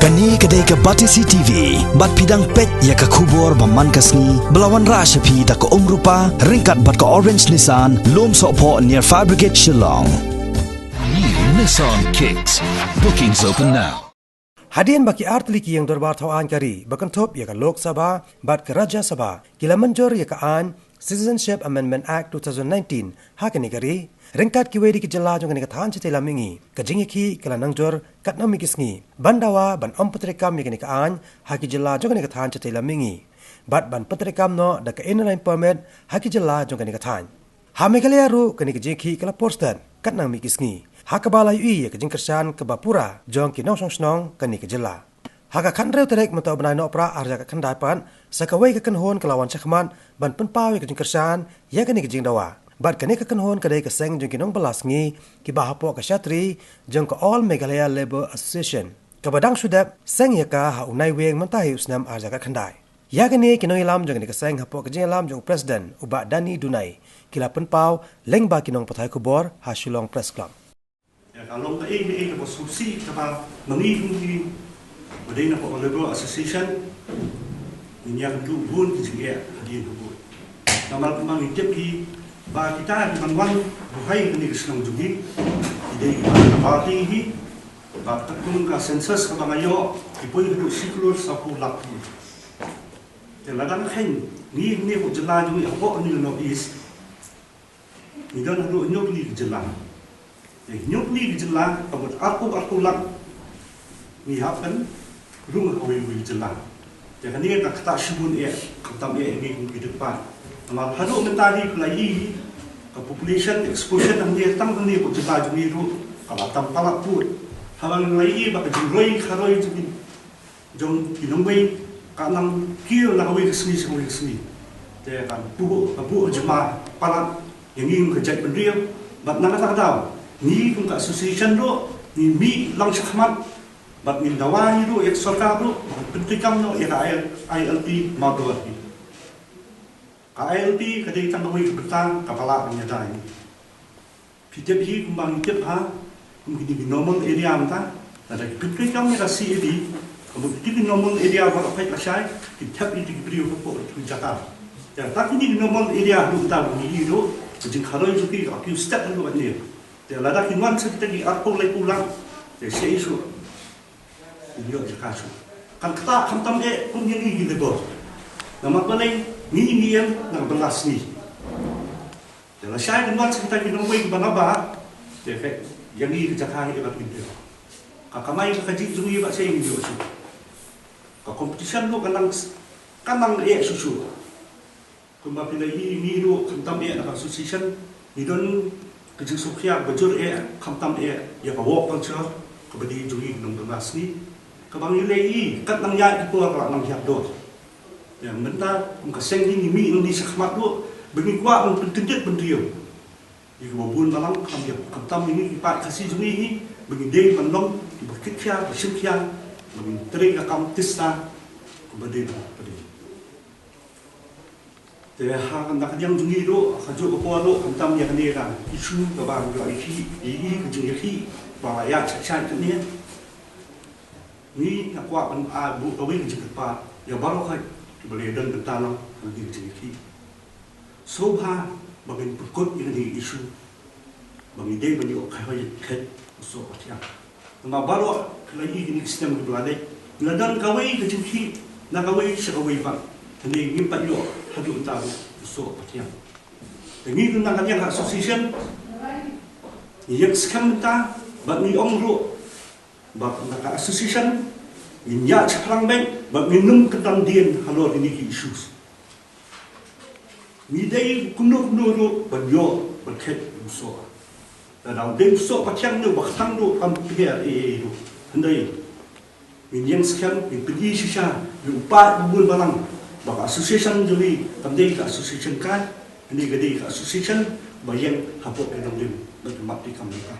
Kani kedai ke Batisi TV, bat pidang pet ya ke kubur baman kasni, belawan rashapi da ke rupa, ringkat bat ke Orange Nissan, lom sokpo near Fire Brigade Shillong. New Nissan Kicks. Bookings open now. Hadian baki artliki yang dorbar tawaan kari, bakan top ya ke Lok Sabha, bat ke Raja Sabha, kila menjor ya ke an Citizenship Amendment Act 2019, hakani kari, ringkat kiwedi ke jela jong kani katahan cetela mingi, kajingi ki kala nangjor kat nami kisngi, bandawa ban petrekam ya kani kaan, haki jela jong kani katahan cetela mingi, bat ban petrekam no da ke inline permit, haki jela jong kani katahan. Hamekalea ru kani kajingi ki kala porstan, kat nami kisngi, hakabala yui ya kajing kersan ke bapura, jong ki nong snong kani ke jela. Haka kanrew terek mentau benai no pra arja ka kandaipan sakawai ka kanhon kelawan cakman ban penpau ka jingkersan ya kani ka jingdawa bat kani ka kanhon kadai ka seng jeng kinong balasngi ki bahapo ka syatri jeng ka All Meghalaya Labour Association ka badang sudap seng ya ka ha unai weng mentahi usnam arja ka kandai ya kani kinong ilam jeng ka seng hapo ka jingalam jeng presiden uba Dani Dunai kila penpau leng ba kinong patai kubor ha Shillong Press Club ya kalau ka ini ka susi ka mengi Madina for Labour Association ini yang dubun kisah dia dubun. Nama kami tiap ba kita manwan bukai ini kesenang juga. Ide parti ini ba takun ka sensus ka bangayo ipoi hidup siklus sapu laki. Teladang kain ni ujala juga apa ni no is. Ni dan hidup nyok ni ujala. Nyok ni ujala abot aku lak ni happen rumah kawin jelas. Jadi ni tak kata syubun kata ini di depan. Amal haduk mentari kelai ke population exposure yang dia tang ni pun jelas jadi itu kalau tampalak pun. Habang kelai bak juroi kharoi jadi jom kinongway kanang kio lah kawin kesini. Jadi kan buku jemaah palat yang ingin kerja berdiri. Bat nak tak tahu. Ni pun association tu ni mi lang syahmat. Bat min dawahi do ek sarkar do pentikam no ek ILP madawati ILP kadai tang dawi betang kapala penyadai pitep hi kumbang pitep ha kumgini normal area amta ada pentikam ni rasi edi kumgini normal area ba apa kasai pitep ini diberi ko tu Jakarta ya tak ini normal area do ta ni do jing kharoi juki aku step do ni dia lada kinwan sekita di arpo lai pulang dia sei isu dia cakap kan kita kamtam pun yang ini lebor. Nama paling ni yang nak belas ni. Kalau saya dengan cerita kita wei banaba, efek yang ini cakap ini berarti dia. Kakamai kaji zuri buat saya ini juga. Kompetisi lo kanang susu. Kembali lagi ni lo kamtam nak association ni don kerja sukya bejur kamtam ya bawa culture kembali zuri nong belas ni. Kabang ilai kat nang ya itu apa nang hiap do. Ya mentah kaseng ni mi nang di sakmat do bagi kuat nang pentinjat pendiam. Iku babun malang kami kamtam ini ipat kasih juni ni bagi dei mandong berkikya bersyukya bagi teri kam tista kepada pada. Te ha kan nak yang juni do kaju ko lo kamtam ya ni kan isu ka ba ga iki kejung iki ba ya cak ni ni nak kuat bu kawin cepat ya baru kai boleh dan bertanam bagi rezeki sobha bagi berkut ini isu bagi dia bagi kai kai so atia nama baru lagi ini sistem berlaku ngadan kawin rezeki nak kawin sekawin pak ini ngimpat yo hadu tahu so atia ini tentang yang association yang sekarang ta bagi ongro bak nak association inya chakrang bank bak minum kedam dien halor ini issues mi dei kuno ro banyo berket so dan dem so patyang no baktang do am pier ro andai min yang sekian min pergi sisa lupa bubul balang bak association juli tamdei ka association kan ini gede ka association bayang hapot kedam dem bermati kamera